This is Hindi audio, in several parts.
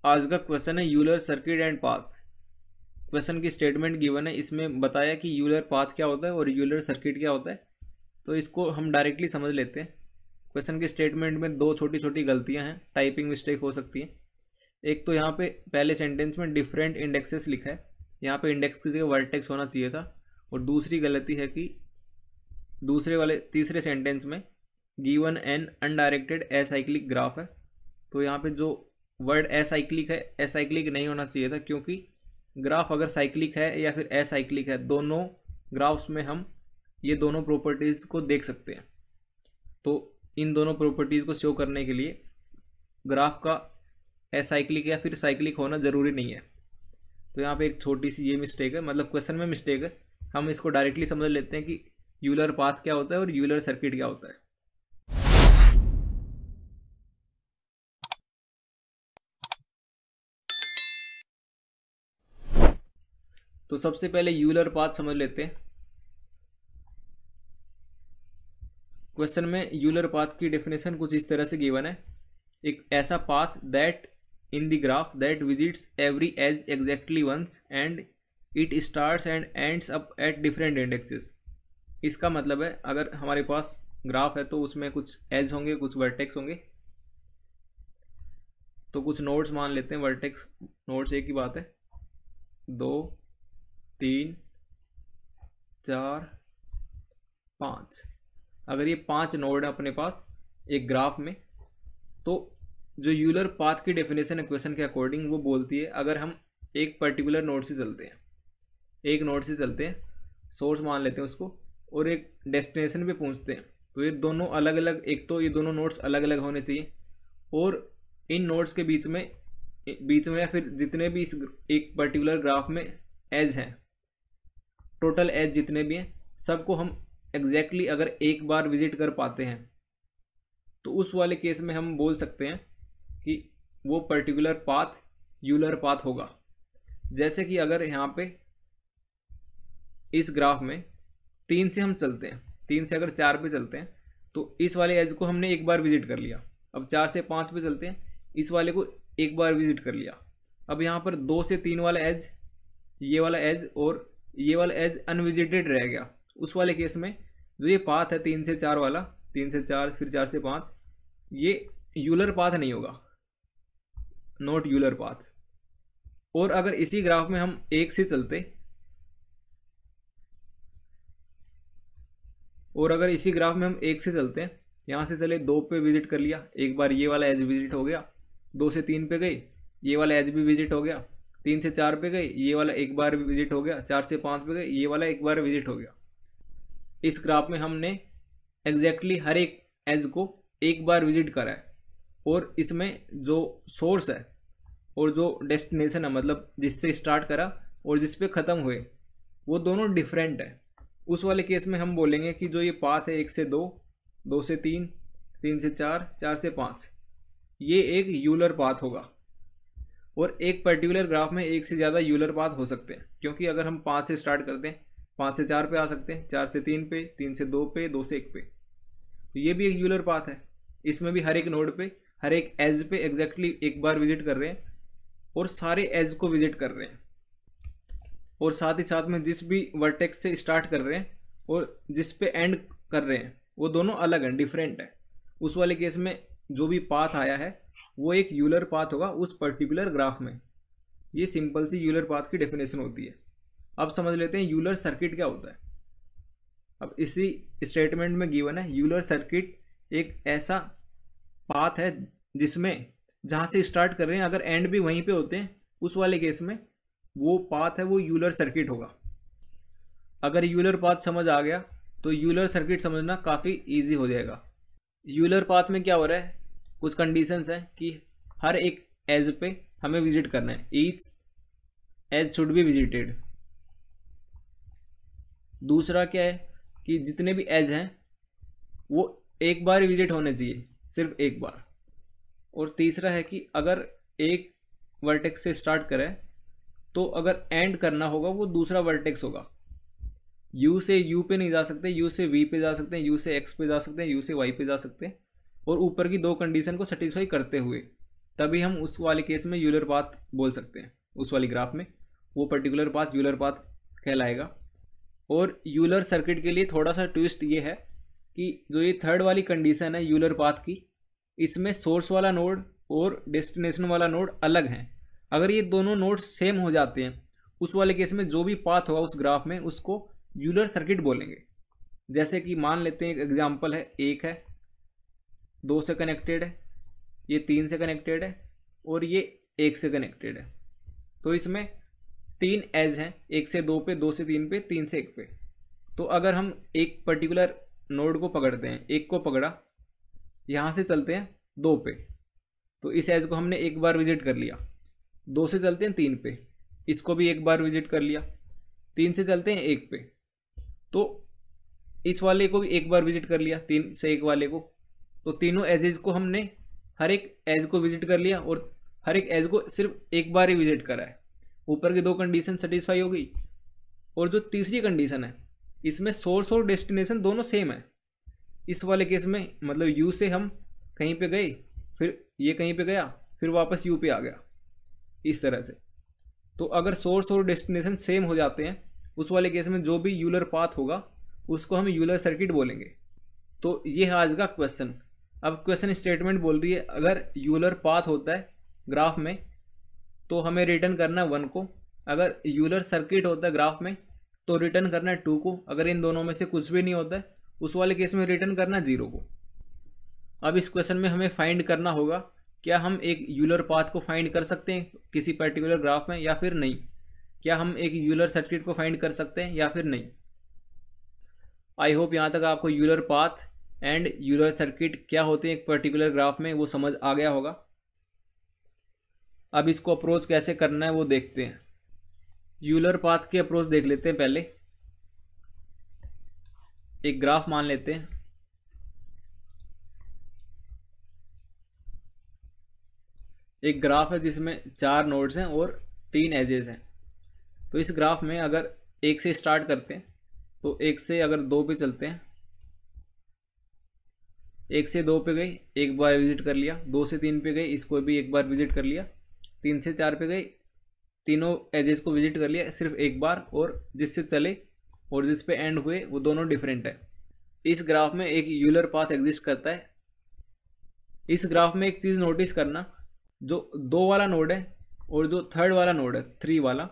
आज का क्वेश्चन है Euler circuit and path. Question की स्टेटमेंट गिवन है, इसमें बताया कि यूलर पाथ क्या होता है और यूलर सर्किट क्या होता है। तो इसको हम डायरेक्टली समझ लेते हैं। क्वेश्चन की स्टेटमेंट में दो छोटी छोटी गलतियां हैं, टाइपिंग मिस्टेक हो सकती है। एक तो यहाँ पे पहले सेंटेंस में डिफरेंट इंडेक्सेस लिखा है, यहाँ पे इंडेक्स की जगह वर्टेक्स होना चाहिए था। और दूसरी गलती है कि तीसरे सेंटेंस में given an undirected acyclic graph है, तो यहाँ पे जो वर्ड एसाइक्लिक है, एसाइक्लिक नहीं होना चाहिए था, क्योंकि ग्राफ अगर साइक्लिक है या फिर एसाइक्लिक है, दोनों ग्राफ्स में हम ये दोनों प्रॉपर्टीज़ को देख सकते हैं। तो इन दोनों प्रॉपर्टीज़ को शो करने के लिए ग्राफ का एसाइक्लिक या फिर साइक्लिक होना ज़रूरी नहीं है। तो यहाँ पे एक छोटी सी ये मिस्टेक है, मतलब क्वेश्चन में मिस्टेक है। हम इसको डायरेक्टली समझ लेते हैं कि यूलर पाथ क्या होता है और यूलर सर्किट क्या होता है। तो सबसे पहले यूलर पाथ समझ लेते हैं। क्वेश्चन में यूलर पाथ की डेफिनेशन कुछ इस तरह से गिवन है, एक ऐसा path that in the graph that visits every edge exactly once and it starts and ends up at different indexes. इसका मतलब है अगर हमारे पास ग्राफ है तो उसमें कुछ एज होंगे, कुछ वर्टेक्स होंगे। तो कुछ नोड्स मान लेते हैं, वर्टेक्स नोड्स एक ही बात है, 2 3 4 5। अगर ये 5 नोड है अपने पास एक ग्राफ में, तो जो यूलर पाथ की डेफिनेशन है क्वेश्चन के अकॉर्डिंग वो बोलती है अगर हम एक पर्टिकुलर नोड से चलते हैं, एक नोड से चलते हैं, सोर्स मान लेते हैं उसको, और एक डेस्टिनेशन पे पहुंचते हैं, तो ये दोनों अलग अलग, एक तो ये दोनों नोड्स अलग अलग होने चाहिए, और इन नोड्स के बीच में या फिर जितने भी इस एक पर्टिकुलर ग्राफ में एज हैं, टोटल एज जितने भी हैं, सबको हम एग्जैक्टली अगर एक बार विजिट कर पाते हैं, तो उस वाले केस में हम बोल सकते हैं कि वो पर्टिकुलर पाथ यूलर पाथ होगा। जैसे कि अगर यहाँ पे इस ग्राफ में 3 से हम चलते हैं, 3 से अगर 4 पे चलते हैं, तो इस वाले एज को हमने एक बार विजिट कर लिया। अब 4 से 5 पे चलते हैं, इस वाले को एक बार विजिट कर लिया। अब यहाँ पर 2 से 3 वाला एज, ये वाला एज और ये वाला एज अनविजिटेड रह गया। उस वाले केस में जो ये पाथ है 3 से 4 वाला, 3 से 4 फिर 4 से 5, ये यूलर पाथ नहीं होगा, नॉट यूलर पाथ। और अगर इसी ग्राफ में हम 1 से चलते, और अगर इसी ग्राफ में हम 1 से चलते हैं, यहाँ से चले 2 पे विजिट कर लिया, एक बार ये वाला एज विजिट हो गया, 2 से 3 पे गए, ये वाला एज भी विजिट हो गया, 3 से 4 पे गए, ये वाला एक बार विजिट हो गया, 4 से 5 पे गए, ये वाला एक बार विजिट हो गया। इस ग्राफ में हमने एग्जैक्टली हर एक एज को एक बार विजिट करा है, और इसमें जो सोर्स है और जो डेस्टिनेशन है, मतलब जिससे स्टार्ट करा और जिस पे ख़त्म हुए, वो दोनों डिफरेंट है। उस वाले केस में हम बोलेंगे कि जो ये पाथ है 1 से 2, 2 से 3, 3 से 4, 4 से 5, ये एक यूलर पाथ होगा। और एक पर्टिकुलर ग्राफ में एक से ज़्यादा यूलर पाथ हो सकते हैं, क्योंकि अगर हम 5 से स्टार्ट करते हैं, 5 से 4 पे आ सकते हैं, 4 से 3 पे, 3 से 2 पे, 2 से 1 पे, तो ये भी एक यूलर पाथ है। इसमें भी हर एक नोड पे, हर एक एज पे एग्जैक्टली एक बार विजिट कर रहे हैं और सारे एज को विजिट कर रहे हैं, और साथ ही साथ में जिस भी वर्टेक्स से स्टार्ट कर रहे हैं और जिस पे एंड कर रहे हैं, वो दोनों अलग हैं, डिफरेंट है। उस वाले केस में जो भी पाथ आया है वो एक यूलर पाथ होगा उस पर्टिकुलर ग्राफ में। ये सिंपल सी यूलर पाथ की डेफिनेशन होती है। अब समझ लेते हैं यूलर सर्किट क्या होता है। अब इसी स्टेटमेंट में गिवन है यूलर सर्किट एक ऐसा पाथ है जिसमें जहाँ से स्टार्ट कर रहे हैं अगर एंड भी वहीं पे होते हैं, उस वाले केस में वो पाथ है वो यूलर सर्किट होगा। अगर यूलर पाथ समझ आ गया तो यूलर सर्किट समझना काफ़ी इजी हो जाएगा। यूलर पाथ में क्या हो रहा है, कुछ कंडीशंस हैं कि हर एक एज पे हमें विजिट करना है, each edge should be visited. दूसरा क्या है कि जितने भी एज हैं वो एक बार विजिट होने चाहिए, सिर्फ एक बार। और तीसरा है कि अगर एक वर्टेक्स से स्टार्ट करें तो अगर एंड करना होगा वो दूसरा वर्टेक्स होगा। यू से यू पे नहीं जा सकते, यू से वी पे जा सकते हैं, यू से एक्स पे जा सकते हैं, यू से वाई पे जा सकते हैं, और ऊपर की 2 कंडीशन को सेटिस्फाई करते हुए, तभी हम उस वाले केस में यूलर पाथ बोल सकते हैं। उस वाली ग्राफ में वो पर्टिकुलर पाथ यूलर पाथ कहलाएगा। और यूलर सर्किट के लिए थोड़ा सा ट्विस्ट ये है कि जो ये थर्ड वाली कंडीशन है यूलर पाथ की, इसमें सोर्स वाला नोड और डेस्टिनेशन वाला नोड अलग हैं। अगर ये दोनों नोड सेम हो जाते हैं उस वाले केस में जो भी पाथ होगा उस ग्राफ में उसको यूलर सर्किट बोलेंगे। जैसे कि मान लेते हैं एक एग्जांपल है, 1 है 2 से कनेक्टेड है, ये 3 से कनेक्टेड है और ये 1 से कनेक्टेड है। तो इसमें 3 एज हैं, 1 से 2 पे, 2 से 3 पे, 3 से 1 पे। तो अगर हम एक पर्टिकुलर नोड को पकड़ते हैं, 1 को पकड़ा, यहाँ से चलते हैं 2 पे, तो इस एज को हमने एक बार विजिट कर लिया। 2 से चलते हैं 3 पे, इसको भी एक बार विजिट कर लिया। 3 से चलते हैं 1 पे, तो इस वाले को भी एक बार विजिट कर लिया, 3 से 1 वाले को। तो तीनों एजेस को हमने हर एक एज को विजिट कर लिया और हर एक एज को सिर्फ एक बार ही विजिट करा है। ऊपर की 2 कंडीशन सेटिस्फाई हो गई। और जो तीसरी कंडीशन है इसमें सोर्स और डेस्टिनेशन दोनों सेम है। इस वाले केस में मतलब यू से हम कहीं पे गए, फिर ये कहीं पे गया, फिर वापस यू पे आ गया, इस तरह से। तो अगर सोर्स और डेस्टिनेशन सेम हो जाते हैं उस वाले केस में जो भी यूलर पाथ होगा उसको हम यूलर सर्किट बोलेंगे। तो ये है आज का क्वेश्चन। अब क्वेश्चन स्टेटमेंट बोल रही है अगर यूलर पाथ होता है ग्राफ में तो हमें रिटर्न करना है 1 को, अगर यूलर सर्किट होता है ग्राफ में तो रिटर्न करना है 2 को, अगर इन दोनों में से कुछ भी नहीं होता है उस वाले केस में रिटर्न करना है 0 को। अब इस क्वेश्चन में हमें फाइंड करना होगा क्या हम एक यूलर पाथ को फाइंड कर सकते हैं किसी पर्टिकुलर ग्राफ में या फिर नहीं, क्या हम एक यूलर सर्किट को फाइंड कर सकते हैं या फिर नहीं। आई होप यहाँ तक आपको Euler path and Euler circuit क्या होते हैं एक पर्टिकुलर ग्राफ में वो समझ आ गया होगा। अब इसको अप्रोच कैसे करना है वो देखते हैं। यूलर पाथ की अप्रोच देख लेते हैं। पहले एक ग्राफ मान लेते हैं। एक ग्राफ है जिसमें 4 नोड्स हैं और 3 एजेस हैं। तो इस ग्राफ में अगर 1 से स्टार्ट करते हैं तो 1 से अगर 2 पे चलते हैं, 1 से 2 पे गए एक बार विजिट कर लिया, 2 से 3 पे गए इसको भी एक बार विजिट कर लिया, 3 से 4 पे गए तीनों एजेस को विजिट कर लिया सिर्फ एक बार, और जिससे चले और जिस पे एंड हुए वो दोनों डिफरेंट है। इस ग्राफ में एक यूलर पाथ एग्जिस्ट करता है। इस ग्राफ में एक चीज़ नोटिस करना, जो 2 वाला नोड है और जो थर्ड वाला नोड है 3 वाला,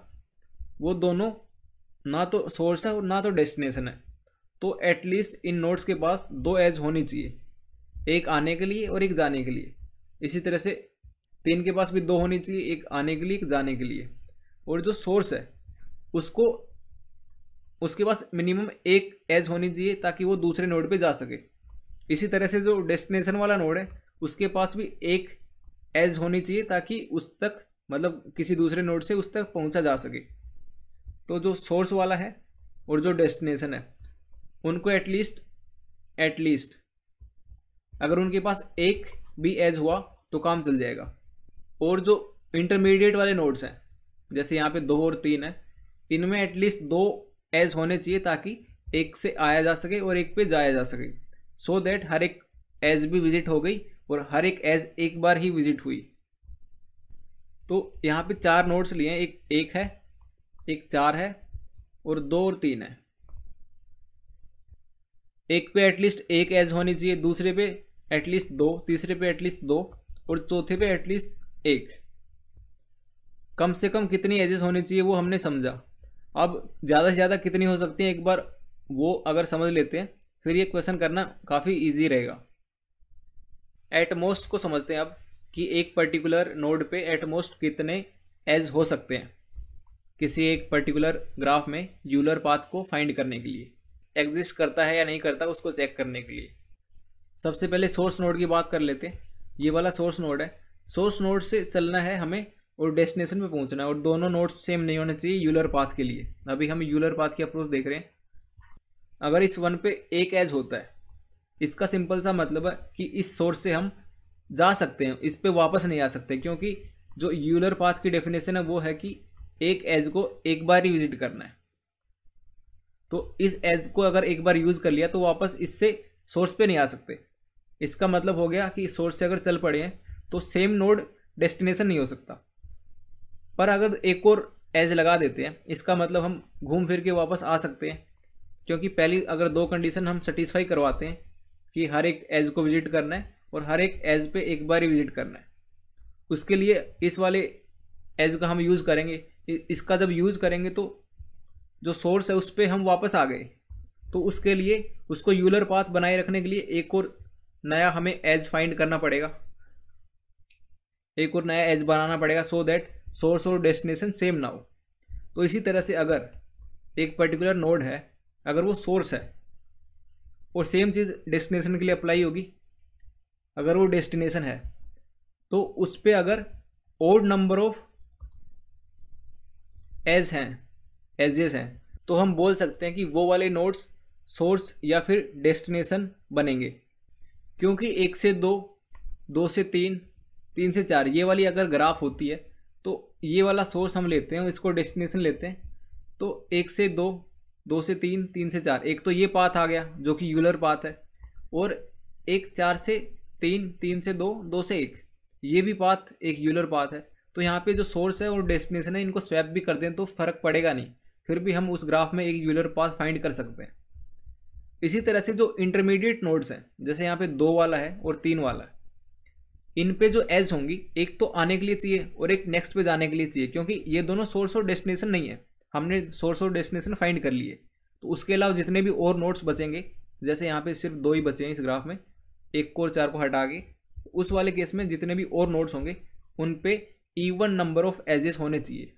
वो दोनों ना तो सोर्स है और ना तो डेस्टिनेशन है। तो एटलीस्ट इन नोड्स के पास 2 एज होनी चाहिए, एक आने के लिए और एक जाने के लिए। इसी तरह से 3 के पास भी 2 होनी चाहिए, एक आने के लिए एक जाने के लिए। और जो सोर्स है उसके पास मिनिमम एक एज होनी चाहिए ताकि वो दूसरे नोड पे जा सके। इसी तरह से जो डेस्टिनेशन वाला नोड है उसके पास भी एक एज होनी चाहिए ताकि उस तक मतलब किसी दूसरे नोड से उस तक पहुंचा जा सके। तो जो सोर्स वाला है और जो डेस्टिनेशन है उनको एटलीस्ट अगर उनके पास एक भी एज हुआ तो काम चल जाएगा। और जो इंटरमीडिएट वाले नोड्स हैं जैसे यहाँ पे 2 और 3 है, इनमें एटलीस्ट 2 एज होने चाहिए ताकि एक से आया जा सके और एक पे जाया जा सके, सो दैट हर एक एज भी विजिट हो गई और हर एक एज एक बार ही विजिट हुई। तो यहाँ पे 4 नोड्स लिए हैं, एक 1 है, एक 4 है और 2 और 3 है। एक पे एटलीस्ट एक एज होनी चाहिए, दूसरे पे एटलीस्ट 2, तीसरे पे एटलीस्ट 2 और चौथे पे एटलीस्ट 1। कम से कम कितनी एजेस होनी चाहिए वो हमने समझा। अब ज़्यादा से ज़्यादा कितनी हो सकती है एक बार वो अगर समझ लेते हैं फिर ये क्वेश्चन करना काफ़ी इजी रहेगा। एटमोस्ट को समझते हैं अब कि एक पर्टिकुलर नोड पे एटमोस्ट कितने एज हो सकते हैं किसी एक पर्टिकुलर ग्राफ में यूलर पाथ को फाइंड करने के लिए, एग्जिस्ट करता है या नहीं करता उसको चेक करने के लिए। सबसे पहले सोर्स नोड की बात कर लेते हैं। ये वाला सोर्स नोड है, सोर्स नोड से चलना है हमें और डेस्टिनेशन पे पहुंचना है और दोनों नोड्स सेम नहीं होने चाहिए यूलर पाथ के लिए। अभी हम यूलर पाथ की अप्रोच देख रहे हैं। अगर इस 1 पे एक एज होता है इसका सिंपल सा मतलब है कि इस सोर्स से हम जा सकते हैं, इस पे वापस नहीं आ सकते, क्योंकि जो यूलर पाथ की डेफिनेशन है वो है कि एक एज को एक बार ही विजिट करना है। तो इस एज को अगर एक बार यूज कर लिया तो वापस इससे सोर्स पे नहीं आ सकते। इसका मतलब हो गया कि सोर्स से अगर चल पड़े हैं तो सेम नोड डेस्टिनेशन नहीं हो सकता। पर अगर एक और एज लगा देते हैं, इसका मतलब हम घूम फिर के वापस आ सकते हैं, क्योंकि पहली अगर दो कंडीशन हम सेटिस्फाई करवाते हैं कि हर एक एज को विजिट करना है और हर एक एज पे एक बार ही विजिट करना है, उसके लिए इस वाले एज का हम यूज़ करेंगे। इसका जब यूज़ करेंगे तो जो सोर्स है उस पर हम वापस आ गए, तो उसके लिए उसको यूलर पाथ बनाए रखने के लिए एक और नया हमें एज फाइंड करना पड़ेगा, एक और नया एज बनाना पड़ेगा, सो दैट सोर्स और डेस्टिनेशन सेम ना हो। तो इसी तरह से अगर एक पर्टिकुलर नोड है, अगर वो सोर्स है और सेम चीज़ डेस्टिनेशन के लिए अप्लाई होगी, अगर वो डेस्टिनेशन है तो उस पर अगर ओड नंबर ऑफ एजेस हैं तो हम बोल सकते हैं कि वो वाले नोड्स सोर्स या फिर डेस्टिनेशन बनेंगे। क्योंकि 1 से 2, 2 से 3, 3 से 4 ये वाली अगर ग्राफ होती है तो ये वाला सोर्स हम लेते हैं और इसको डेस्टिनेशन लेते हैं, तो 1 से 2, 2 से 3, 3 से 4, एक तो ये पाथ आ गया जो कि यूलर पाथ है, और एक 4 से 3, 3 से 2, 2 से 1 ये भी पाथ एक यूलर पाथ है। तो यहाँ पे जो सोर्स है और डेस्टिनेशन है इनको स्वैप भी कर दें तो फ़र्क पड़ेगा नहीं, फिर भी हम उस ग्राफ में एक यूलर पाथ फाइंड कर सकते हैं। इसी तरह से जो इंटरमीडिएट नोड्स हैं, जैसे यहाँ पे 2 वाला है और 3 वाला है, इन पे जो एज होंगी एक तो आने के लिए चाहिए और एक नेक्स्ट पे जाने के लिए चाहिए, क्योंकि ये दोनों सोर्स और डेस्टिनेशन नहीं है, हमने सोर्स और डेस्टिनेशन फाइंड कर लिए। तो उसके अलावा जितने भी और नोड्स बचेंगे, जैसे यहाँ पे सिर्फ 2 ही बचे हैं इस ग्राफ में, 1 को और 4 को हटा के, उस वाले केस में जितने भी और नोड्स होंगे उन पे इवन नंबर ऑफ एजेस होने चाहिए।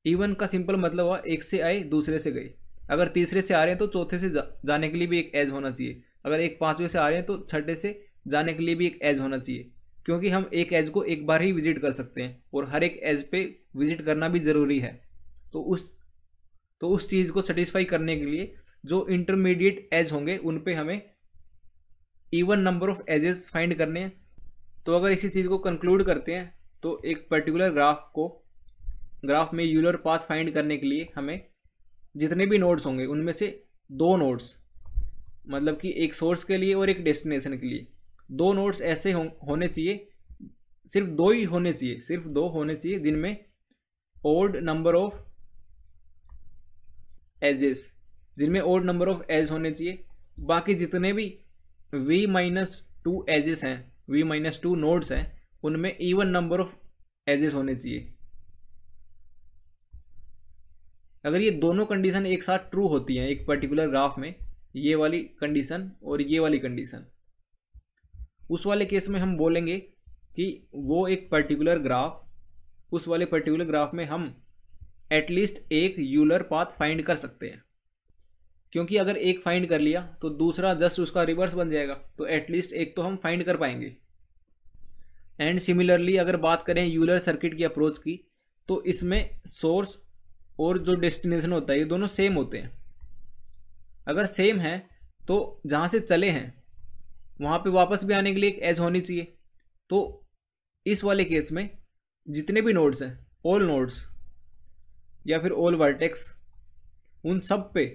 इवन का सिंपल मतलब हुआ एक से आए दूसरे से गए, अगर तीसरे से आ रहे हैं तो चौथे से जाने के लिए भी एक एज होना चाहिए, अगर एक 5वें से आ रहे हैं तो छठे से जाने के लिए भी एक एज होना चाहिए, क्योंकि हम एक एज को एक बार ही विजिट कर सकते हैं और हर एक एज पे विजिट करना भी ज़रूरी है। तो उस चीज़ को सेटिस्फाई करने के लिए जो इंटरमीडिएट एज होंगे उन पे हमें even number of edges find करने हैं। तो अगर इसी चीज़ को कंक्लूड करते हैं तो एक पर्टिकुलर ग्राफ में यूलर पाथ फाइंड करने के लिए हमें जितने भी नोड्स होंगे उनमें से 2 नोड्स, मतलब कि एक सोर्स के लिए और एक डेस्टिनेशन के लिए 2 नोड्स ऐसे होने चाहिए, सिर्फ 2 ही होने चाहिए, सिर्फ 2 होने चाहिए जिनमें ओड नंबर ऑफ एज होने चाहिए। बाकी जितने भी v-2 एजेस हैं, v-2 नोड्स हैं, उनमें इवन नंबर ऑफ एजेस होने चाहिए। अगर ये दोनों कंडीशन एक साथ ट्रू होती हैं एक पर्टिकुलर ग्राफ में, ये वाली कंडीशन और ये वाली कंडीशन, उस वाले केस में हम बोलेंगे कि वो एक पर्टिकुलर ग्राफ, उस वाले पर्टिकुलर ग्राफ में हम एटलीस्ट एक यूलर पाथ फाइंड कर सकते हैं, क्योंकि अगर एक फाइंड कर लिया तो दूसरा जस्ट उसका रिवर्स बन जाएगा, तो एटलीस्ट एक तो हम फाइंड कर पाएंगे। एंड सिमिलरली अगर बात करें यूलर सर्किट की अप्रोच की, तो इसमें सोर्स और जो डेस्टिनेशन होता है ये दोनों सेम होते हैं। अगर सेम है तो जहाँ से चले हैं वहाँ पे वापस भी आने के लिए एक एज होनी चाहिए। तो इस वाले केस में जितने भी नोड्स हैं, ऑल नोड्स या फिर ऑल वर्टेक्स, उन सब पे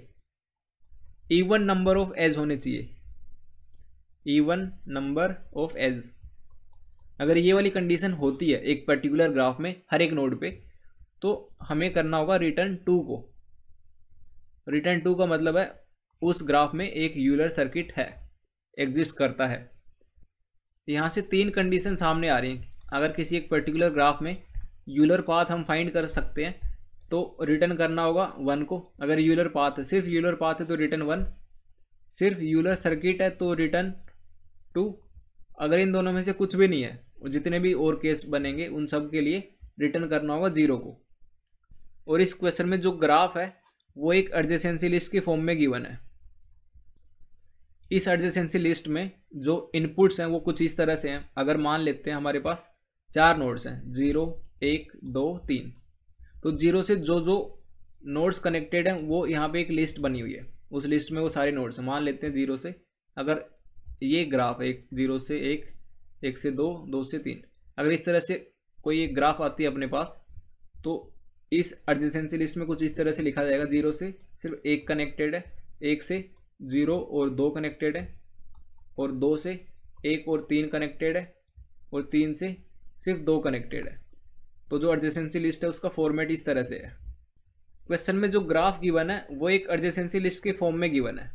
इवन नंबर ऑफ एज होने चाहिए, इवन नंबर ऑफ एज। अगर ये वाली कंडीशन होती है एक पर्टिकुलर ग्राफ में हर एक नोड पे, तो हमें करना होगा रिटर्न 2 को। रिटर्न 2 का मतलब है उस ग्राफ में एक यूलर सर्किट है, एग्जिस्ट करता है। यहाँ से 3 कंडीशन सामने आ रही हैं। अगर किसी एक पर्टिकुलर ग्राफ में यूलर पाथ हम फाइंड कर सकते हैं तो रिटर्न करना होगा 1 को। अगर यूलर पाथ है, सिर्फ यूलर पाथ है तो रिटर्न 1, सिर्फ यूलर सर्किट है तो रिटर्न 2। अगर इन दोनों में से कुछ भी नहीं है, जितने भी और केस बनेंगे उन सब के लिए रिटर्न करना होगा 0 को। और इस क्वेश्चन में जो ग्राफ है वो एक एडजेसेंसी लिस्ट के फॉर्म में गिवन है। इस एडजेसेंसी लिस्ट में जो इनपुट्स हैं वो कुछ इस तरह से हैं। अगर मान लेते हैं हमारे पास 4 नोड्स हैं, 0, 1, 2, 3, तो 0 से जो जो नोड्स कनेक्टेड हैं वो यहाँ पे एक लिस्ट बनी हुई है, उस लिस्ट में वो सारे नोड्स हैं। मान लेते हैं 0 से, अगर ये ग्राफ है 0 से 1, 1 से 2, 2 से 3, अगर इस तरह से कोई एक ग्राफ आती है अपने पास, तो इस एडजेसेंसी लिस्ट में कुछ इस तरह से लिखा जाएगा। 0 से सिर्फ 1 कनेक्टेड है, 1 से 0 और 2 कनेक्टेड है, और 2 से 1 और 3 कनेक्टेड है, और 3 से सिर्फ 2 कनेक्टेड है। तो जो एडजेसेंसी लिस्ट है उसका फॉर्मेट इस तरह से है। क्वेश्चन में जो ग्राफ गिवन है वो एक एडजेसेंसी लिस्ट के फॉर्म में गिवन है।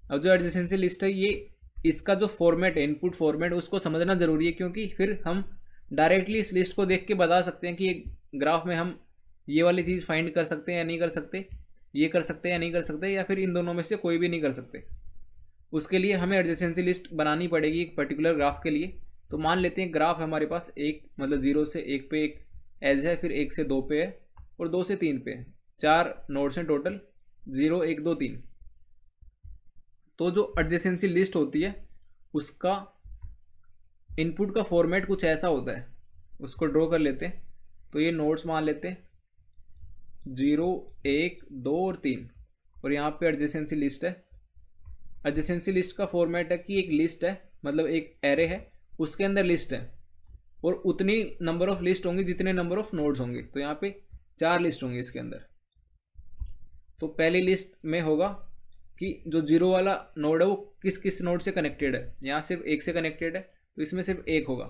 अब जो एडजेसेंसी लिस्ट है ये इसका जो फॉर्मेट है, इनपुट फॉर्मेट, उसको समझना जरूरी है, क्योंकि फिर हम डायरेक्टली इस लिस्ट को देख के बता सकते हैं कि ये ग्राफ में हम ये वाली चीज़ फाइंड कर सकते हैं या नहीं कर सकते, ये कर सकते हैं या नहीं कर सकते, या फिर इन दोनों में से कोई भी नहीं कर सकते। उसके लिए हमें एडजेसेंसी लिस्ट बनानी पड़ेगी एक पर्टिकुलर ग्राफ के लिए। तो मान लेते हैं ग्राफ हमारे पास एक, मतलब 0 से 1 पे एक एज है, फिर 1 से 2 पे है और 2 से 3 पे है। 4 नोड्स हैं टोटल, 0 1 2 3। तो जो एडजेसेंसी लिस्ट होती है उसका इनपुट का फॉर्मेट कुछ ऐसा होता है, उसको ड्रॉ कर लेते हैं। तो ये नोड्स मान लेते हैं 0 1 2 और 3, और यहाँ पे एडजेसेंसी लिस्ट है। एडजेसेंसी लिस्ट का फॉर्मेट है कि एक लिस्ट है, मतलब एक एरे है, उसके अंदर लिस्ट है और उतनी नंबर ऑफ लिस्ट होंगी जितने नंबर ऑफ नोड्स होंगे। तो यहाँ पे 4 लिस्ट होंगी इसके अंदर। तो पहली लिस्ट में होगा कि जो 0 वाला नोड है वो किस किस नोड से कनेक्टेड है। यहाँ सिर्फ 1 से कनेक्टेड है तो इसमें सिर्फ 1 होगा।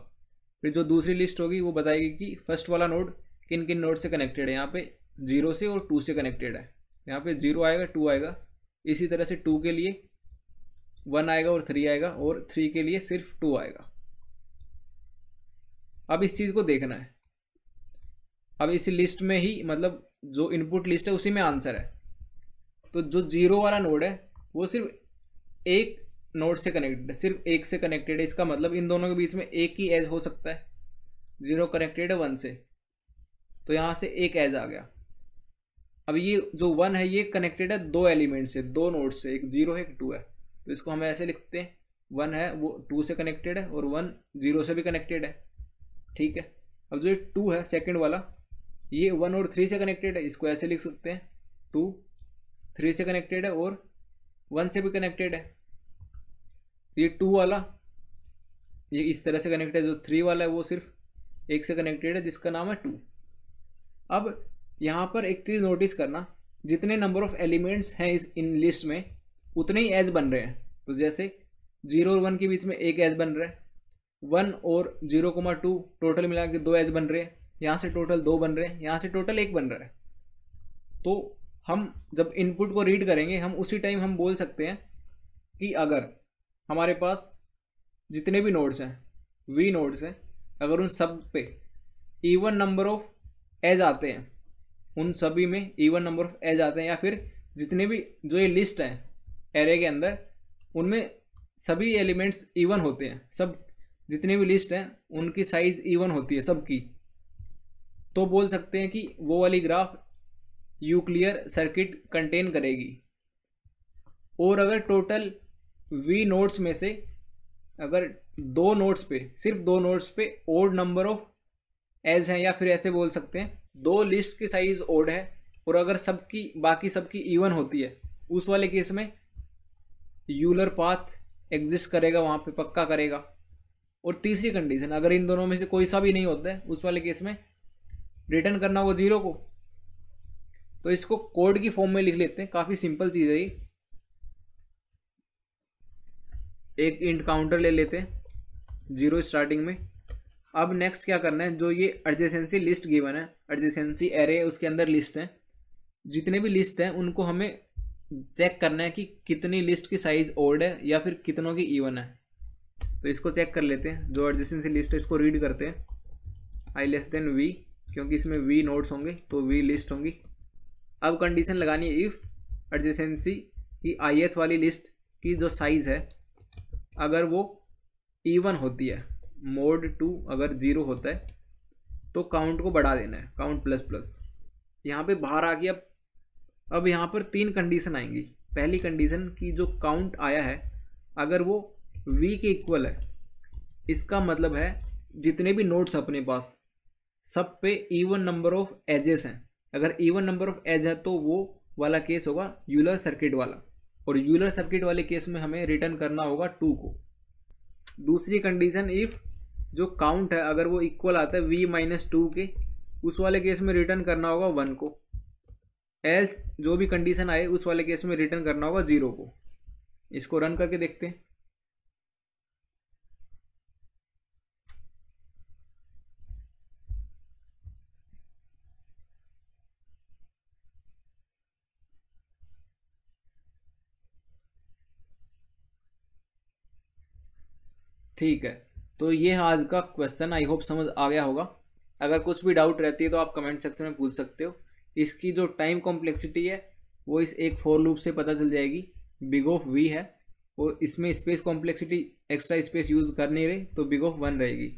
फिर जो दूसरी लिस्ट होगी वो बताएगी कि फर्स्ट वाला नोड किन किन नोड से कनेक्टेड है। यहाँ पे 0 से और 2 से कनेक्टेड है, यहाँ पे 0 आएगा 2 आएगा। इसी तरह से 2 के लिए 1 आएगा और 3 आएगा, और 3 के लिए सिर्फ 2 आएगा। अब इस चीज़ को देखना है। अब इसी लिस्ट में ही, मतलब जो इनपुट लिस्ट है उसी में आंसर है। तो जो 0 वाला नोड है वो सिर्फ एक नोड से कनेक्टेड है, सिर्फ 1 से कनेक्टेड है। इसका मतलब इन दोनों के बीच में एक ही एज हो सकता है। 0 कनेक्टेड है 1 से, तो यहाँ से एक एज आ गया। अब ये जो 1 है ये कनेक्टेड है 2 एलिमेंट से, 2 नोड से, एक 0 है एक 2 है। तो इसको हम ऐसे लिखते हैं, 1 है वो 2 से कनेक्टेड है और 1 0 से भी कनेक्टेड है। ठीक है। अब जो 2 है सेकंड वाला, ये 1 और 3 से कनेक्टेड है। इसको ऐसे लिख सकते हैं, 2 3 से कनेक्टेड है और 1 से भी कनेक्टेड है। ये 2 वाला ये इस तरह से कनेक्टेड है। जो 3 वाला है वो सिर्फ 1 से कनेक्टेड है, जिसका नाम है 2। अब यहाँ पर एक चीज़ नोटिस करना, जितने नंबर ऑफ एलिमेंट्स हैं इन लिस्ट में उतने ही एज बन रहे हैं। तो जैसे 0 और 1 के बीच में एक एज बन रहा है, 1 और 0,2 टोटल मिला के 2 एज बन रहे हैं, यहाँ से टोटल 2 बन रहे हैं, यहाँ से टोटल 1 बन रहा है। तो हम जब इनपुट को रीड करेंगे हम उसी टाइम हम बोल सकते हैं कि अगर हमारे पास जितने भी नोड्स हैं, वी नोड्स हैं, अगर उन सब पे इवन नंबर ऑफ एज आते हैं, उन सभी में इवन नंबर ऑफ एज आते हैं, या फिर जितने भी जो ये लिस्ट है एरे के अंदर उनमें सभी एलिमेंट्स इवन होते हैं, सब जितने भी लिस्ट हैं उनकी साइज इवन होती है सबकी, तो बोल सकते हैं कि वो वाली ग्राफ यूक्लियर सर्किट कंटेन करेगी। और अगर टोटल वी नोड्स में से अगर 2 नोड्स पे, सिर्फ 2 नोड्स पे ओड नंबर ऑफ एज हैं, या फिर ऐसे बोल सकते हैं 2 लिस्ट की साइज ओड है और अगर सबकी बाकी सबकी इवन होती है, उस वाले केस में यूलर पाथ एग्जिस्ट करेगा, वहाँ पे पक्का करेगा। और तीसरी कंडीशन, अगर इन दोनों में से कोई सा भी नहीं होता है, उस वाले केस में रिटर्न करना होगा 0 को। तो इसको कोड की फॉर्म में लिख लेते हैं, काफ़ी सिंपल चीज़ है ये। एक इंट काउंटर ले लेते हैं 0 स्टार्टिंग में। अब नेक्स्ट क्या करना है, जो ये एडजेसेंसी लिस्ट गिवन है, एडजेसेंसी एरे है, उसके अंदर लिस्ट है, जितने भी लिस्ट हैं उनको हमें चेक करना है कि कितनी लिस्ट की साइज ओड है या फिर कितनों की इवन है। तो इसको चेक कर लेते हैं। जो एडजेसेंसी लिस्ट है इसको रीड करते हैं, i लेस देन v, क्योंकि इसमें v नोड्स होंगे तो v लिस्ट होंगी। अब कंडीशन लगानी है इफ़ एडजेसेंसी की ith वाली लिस्ट की जो साइज़ है अगर वो इवन होती है, मोड 2 अगर 0 होता है तो काउंट को बढ़ा देना है, काउंट प्लस प्लस। यहाँ पे बाहर आ गया। अब यहाँ पर 3 कंडीशन आएंगी। पहली कंडीशन की जो काउंट आया है अगर वो v के इक्वल है, इसका मतलब है जितने भी नोड्स अपने पास सब पे इवन नंबर ऑफ एजेस हैं। अगर इवन नंबर ऑफ एज है तो वो वाला केस होगा यूलर सर्किट वाला, और यूलर सर्किट वाले केस में हमें रिटर्न करना होगा 2 को। दूसरी कंडीशन, इफ़ जो काउंट है अगर वो इक्वल आता है v-2 के, उस वाले केस में रिटर्न करना होगा 1 को। एल्स जो भी कंडीशन आए उस वाले केस में रिटर्न करना होगा 0 को। इसको रन करके देखते हैं। ठीक है, तो ये है आज का क्वेश्चन। आई होप समझ आ गया होगा। अगर कुछ भी डाउट रहती है तो आप कमेंट सेक्शन में पूछ सकते हो। इसकी जो टाइम कॉम्प्लेक्सिटी है वो इस एक फॉर लूप से पता चल जाएगी। बिग ऑफ वी है और इसमें space complexity extra space use कर नहीं रही तो बिग ऑफ 1 रहेगी।